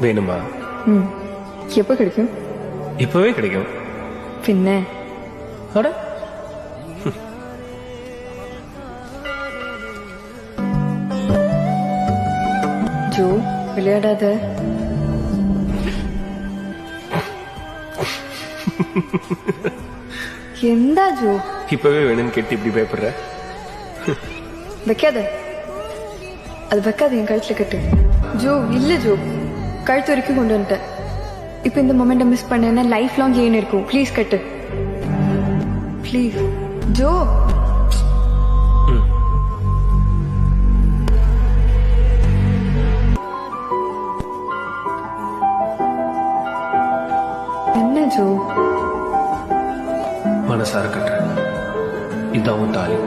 வேணுமா? எப்போ கிடைக்கும்? இப்பவே கிடைக்கும். பின்ன அட ஜோ, விளையாடாத. எந்தா ஜோ? இப்பவே வேணும்னு கேட்டு இப்படி பயப்படுற? வைக்காத, அது வைக்காத, என் கழுத்துல கட்டு. ஜோ இல்ல ஜோ, கழுத்து வரைக்கும் கொண்டு வந்துட்டேன். இப்ப இந்த மொமெண்ட்டை மிஸ் பண்ணேன்னா லைஃப் லாங் ஏன் இருக்கும். Please cut, please Joe. என்ன ஜோ? மனசார கட்டுறேன். இதான் உன் தாலி.